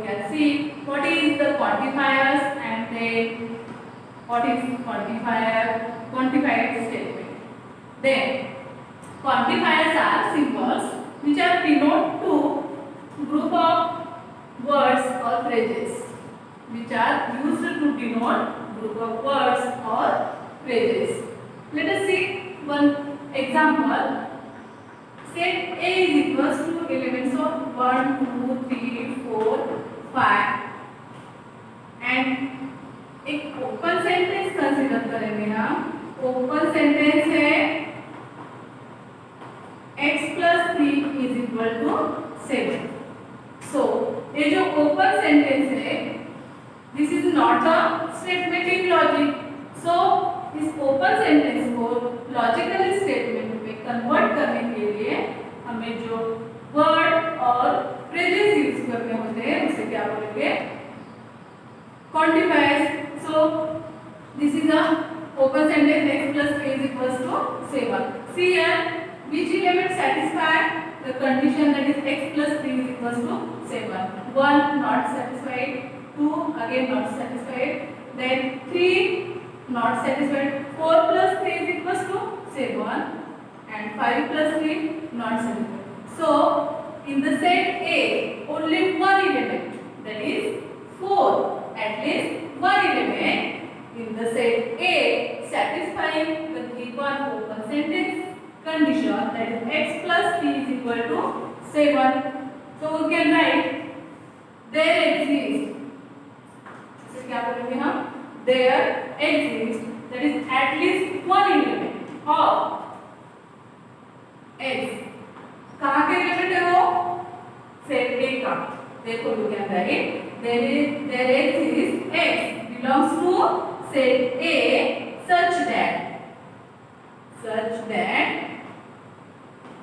can see what is the quantifiers and then what is quantified statement. Then quantifiers are symbols which are denote to group of words or phrases, which are used to denote group of words or phrases. Let us see one example. Set A is equals to elements of 1, 2, 3, 4, 5 and एक open sentence consider करेंगे हम. Open sentence है x plus 3 is equal to 7. So ये जो open sentence है, this is not a statement in logic. So इस open sentence को logical statement में कन्वर्ट करने के लिए हमें जो वर्ड और फ्रेजेस यूज करने होते हैं उसे क्या बोलेंगे? Quantifiers. So this is a open sentence x plus 3 is equals to 7. See here which element satisfy the condition that is x plus 3 is equals to 7. 1 not satisfied, 2 again not satisfied, then 3 not satisfied, 4 plus 3 is equals to 7 and 5 plus 3 not satisfied. So in the set A only one element, that is 4, at least one element in the set A satisfying the given open sentence condition, that is x plus 3 is equal to 7. So we can write there exists. So क्या बोलेंगे हम? There exists, that is at least one element of x. कहाँ के element है वो? Set A का. देखो you can write there exists x belongs to set A such that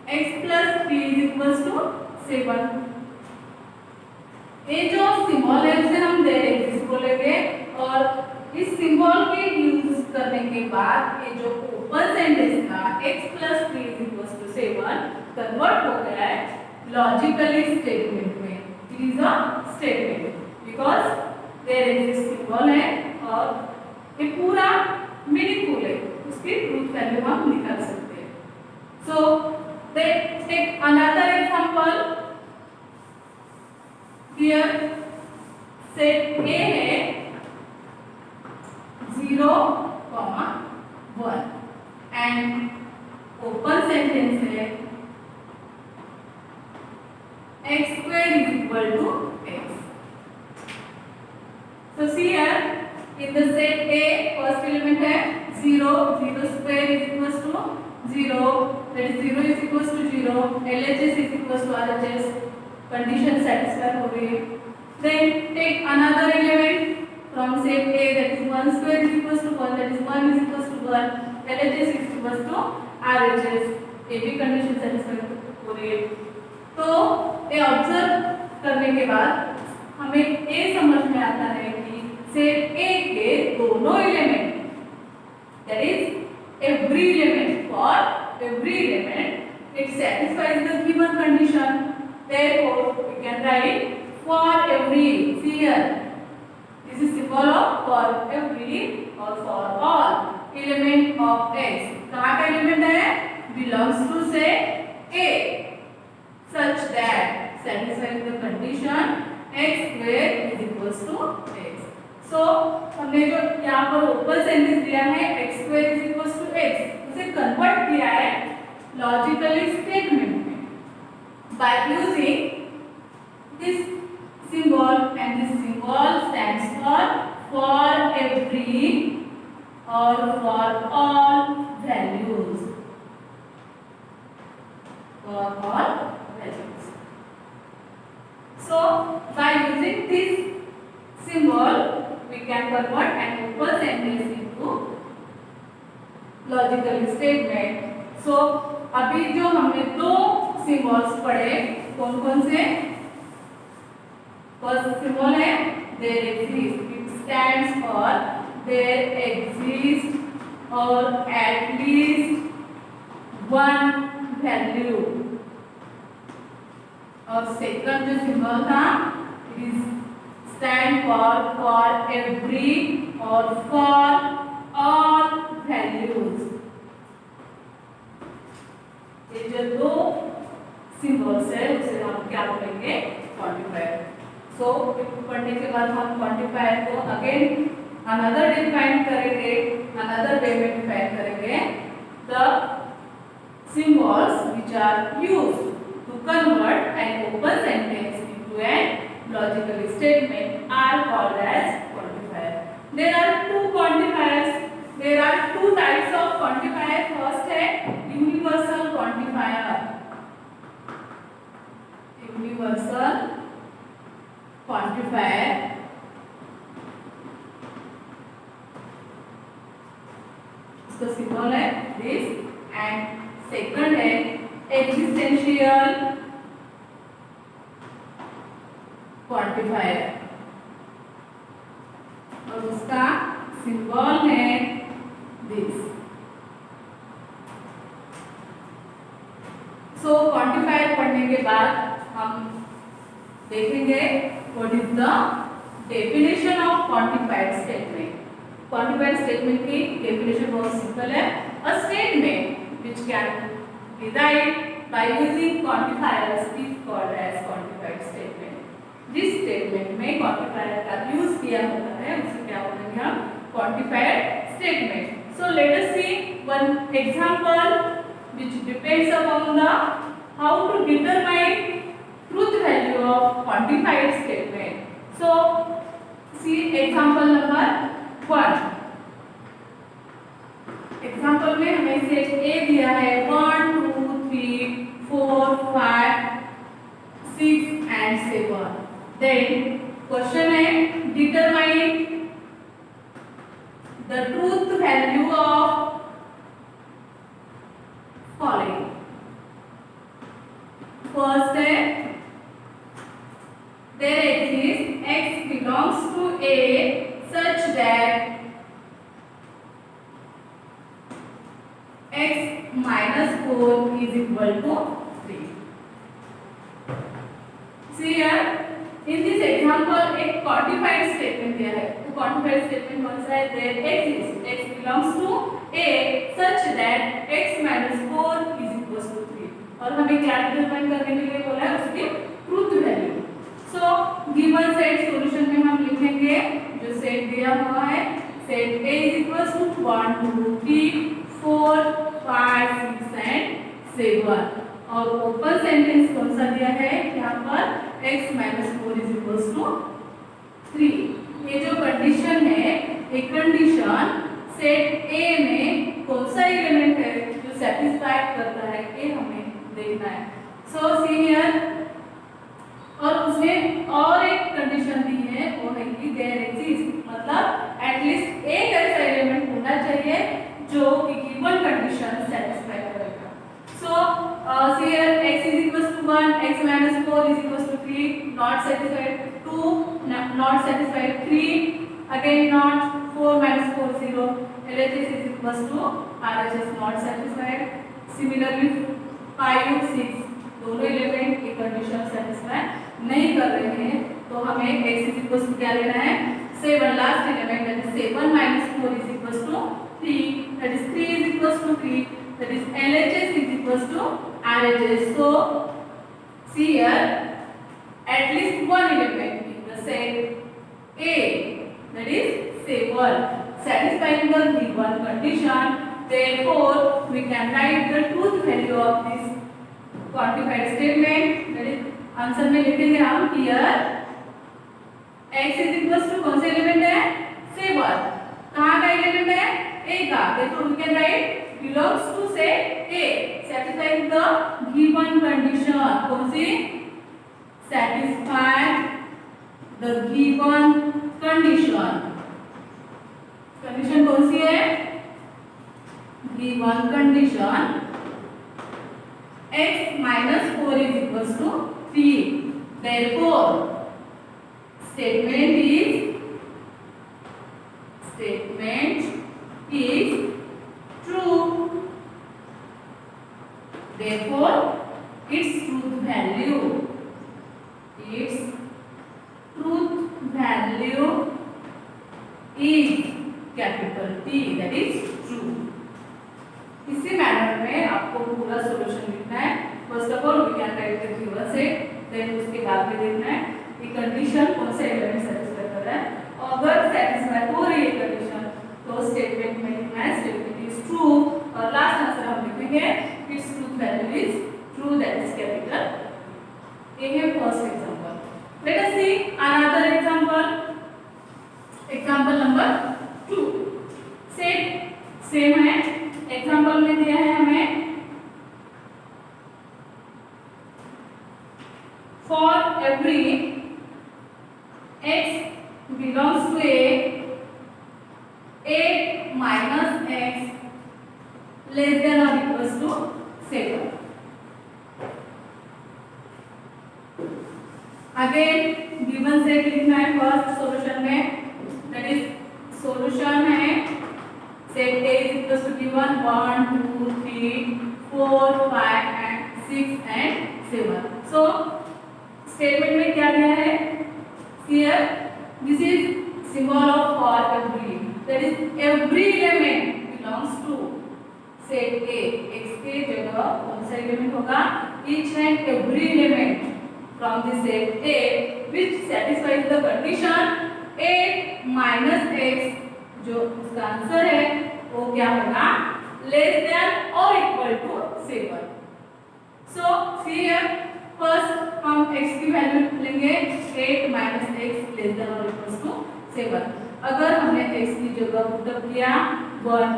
x plus 3 is equals to 7. ये जो सिंबल है उसे हम देर एक्सिस्ट बोलेंगे और इस सिंबल के यूज करने के बाद ये जो ओपन सेंटेंस था x plus 3 is equals to 7 convert हो गया है लॉजिकली स्टेटमेंट में. It is a statement because there exist symbol है और ये पूरा मीनिंगफुल है, उसकी ट्रूथ वैल्यू हम निकाल सकते हैं. So let's take another example. Here set A है 0, 1 एंड ओपन सेंटेंस है x square is equal to x. So see here in the set A first element है 0, 0 square is equals to 0, that is 0 is equals to 0, LHS is equals to RHS, condition satisfy हो गई. Then take another element from set A, that is 1 square is equals to 1, that is 1 is equals to 1, LHS is equals to RHS, ये भी condition satisfy हो रही है. तो ये observe करने के बाद हमें ये समझ में आता है कि सेट A के दोनों element, that is every element, for every element it satisfies the given condition. Therefore we can write for every. See here this is symbol of for every और for all element of x. कहाँ का element है? Belongs to set A such that satisfying the condition x square is equals to x. So हमने जो यहाँ पर open sentence दिया है x square is equals to x, उसे कन्वर्ट किया है लॉजिकली स्टेटमेंट में by using this symbol, and this symbol stands for every or for all values, for all values. So by using this symbol we can convert an open sentence into logical statement. So अभी जो हमने दो symbols पढ़े कौन कौन से? First symbol है there exist, it stands for there exist और एट लीस्ट वन वैल्यू. और सेकंड जो सिंबल था it is stand for every or for all values. ये जो दो सिंबल्स है उसे हम क्या बोलेंगे? क्वांटिफायर. सो पढ़ने के बाद हम क्वांटिफायर को अगेन अनदर डिफाइन करेंगे, अनदर वे में डिफाइन करेंगे. The symbols which are used to convert an open sentence into a logical statement are called as quantifier. There are two quantifiers. There are two types of quantifier. First है universal quantifier. Universal quantifier. इसका symbol है this. And second है existential quantifier और उसका symbol है this. So quantifier पढ़ने के बाद हम देखेंगे what is the definition of quantified statement. Quantified statement की डेफिनेशन बहुत सिंपल है. A statement which can be derived by using quantifiers is called as quantified statement. जिस statement में quantifier का use किया होता है उसे क्या बोलेंगे हम? Quantified statement. So let us see one example which depends upon the how to determine truth value of quantified statement. So see example number 1. Example में हमें सेट ए दिया है 1 2 3 4 5 6 एंड 7. देन क्वेश्चन है determine the truth value of following. First है there exist x belongs to a such that x minus 4 is equal to 3. See here, in this example एक quantified statement दिया है. तो quantified statement कौन सा है? There exists x belongs to a such that x minus 4 is equal to 3. और हमें क्या डिटरमाइन करने के लिए बोला है? उसकी truth value. So given set solution में हम लिखेंगे जो सेट दिया हुआ है. Set a is equal to 1 2 3 4 5 6 and 7. और ओपन सेंटेंस कौन सा दिया है यहाँ पर? x minus 4 is equals to 3. ये जो कंडीशन है एक कंडीशन सेट A में कौन सा एलिमेंट है जो सेटिस्फाई करता है ये हमें देखना है. सो सी हियर और उसमें और एक कंडीशन दी है वो है कि देयर एग्जिस्ट मतलब एटलीस्ट एक ऐसा एलिमेंट होना चाहिए जो कि गिवन कंडीशन सेटिस्फाई करेगा. So see here x is equals to 1 x minus 4 is equals to 3 not satisfied. 2 not satisfied. 3 again not. 4 minus 4 0. LHS is equals to RHS not satisfied. Similarly 5 6 दोनों element की condition satisfy नहीं कर रहे हैं तो हमें x is equals to क्या लेना है? 7 last element that is 7 minus 4 is equals to 3. That is 3 is equals to 3. That is LHS is equals to RHS. So see here at least one element in the set A that is 7 satisfying the given condition. Therefore we can write the truth value of this quantified statement. That is answer में लिखेंगे हम here x is equals to कौन सा element है? 7. कहाँ का element है? A का. Therefore we can write belongs to set A satisfying the given condition. कौन सी? Satisfy the given condition. Condition कौन सी है? given condition x minus 4 is equals to 3. Therefore statement is true. Therefore its truth value value is capital T, that is true. इसी manner में आपको पूरा solution लिखना है. First of all we can write the given set, then उसके बाद में देखना है कि कंडीशन कौन से एलिमेंट सेटिस्फाई कर रहा है. अगर सेटिस्फाई हो रही है कंडीशन तो स्टेटमेंट में लिखना है स्टेटमेंट इज ट्रू, और लास्ट आंसर हम लिखेंगे its truth value is true, that is capital. ये है first example. Let us see another example. Example number 2. Same है. एग्जांपल में दिया है हमें for every x belongs to a minus x less than or equals to 7. Again given set लिखना है first solution में, दैट इज सॉल्यूशन है set A is equals to given 1 2 3 4 5 and 6 and 7. So statement में क्या दिया है? Here this is symbol of for every, that is every element belongs to set A. x के जगह कौन सा एलिमेंट होगा? each and every element from the set A which satisfies the condition 8 minus x, जो उसका answer है वो क्या होगा? लेस देन और equal to 7. So here first हम x की वैल्यू लेंगे 8 minus x लेस देन और इक्वल टू 7. अगर हमने x की जगह पुटअप किया 1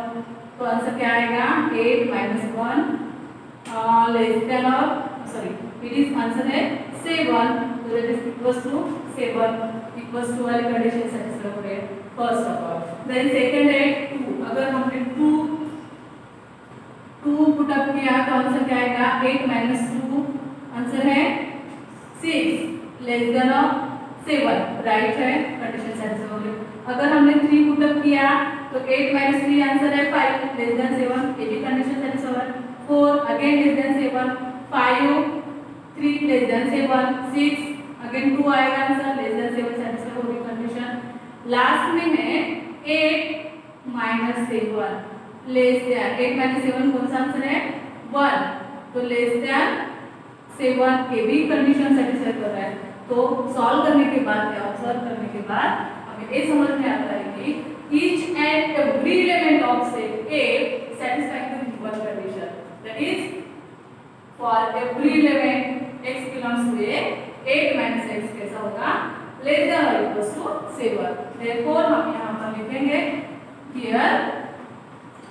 तो आंसर क्या आएगा? 8 minus 1 लेस देन और सॉरी इट इज आंसर है 7, तो that is equals to 7 equals to वाली कंडीशन सेटिस्फाई हो रही है first of all. Then second है 2. अगर हमने 2 पुटअप किया तो आंसर क्या आएगा? 8 minus 2 आंसर है 6 लेस देन और 7, राइट है, कंडीशन सेटिस्फाई हो रही है. अगर हमने 3 पुटअप किया तो 8 minus 3 आंसर है 5 लेस देन 7, ये भी कंडीशन सेटिस्फाई हो रही है. 4 again less than 7, 5 3 less than 7, 6 again 2 आएगा आंसर लेस देन 7, सेटिस्फाई हो रही कंडीशन. लास्ट में है 8 minus 7 लेस देन 8 minus 7 कौन सा आंसर है? 1, तो लेस देन 7 के भी कंडीशन सेटिस्फाई कर रहा है. तो सॉल्व करने के बाद या ऑब्जर्व करने के बाद हमें ये समझ में आता है कि each and every element of set A satisfying the given condition, that is for every element x belongs to A, 8 minus x कैसा होगा? लेस देन और इक्वल्स टू 7. therefore हम यहाँ पर लिखेंगे here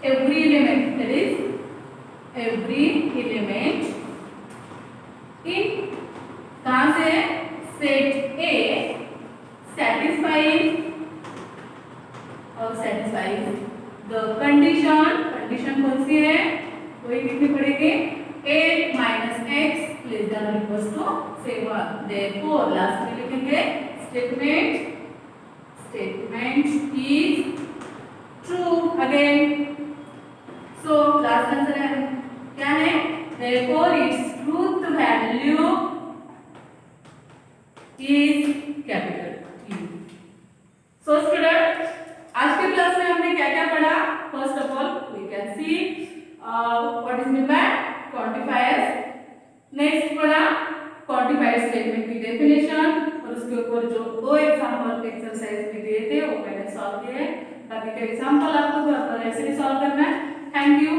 every element, that is every element in कहाँ से? Set A satisfies the condition. Condition कौन सी है? वही लिखनी पड़ेगी 8 minus x लेस देन और इक्वल्स टू 7. therefore लास्ट में लिखेंगे statement is true again. so last answer है क्या है? therefore its truth value is capital T. so student आज के क्लास में हमने क्या क्या पढ़ा? First of all we can see what is mean by quantifiers. नेक्स्ट पढ़ा क्वांटिफायर स्टेटमेंट की डेफिनेशन, और उसके ऊपर जो 2 एग्जांपल एक्सरसाइज में दिए थे वो मैंने सॉल्व किए. बाकी के एग्जांपल आपको घर पर ऐसे ही सॉल्व करना है. Thank you.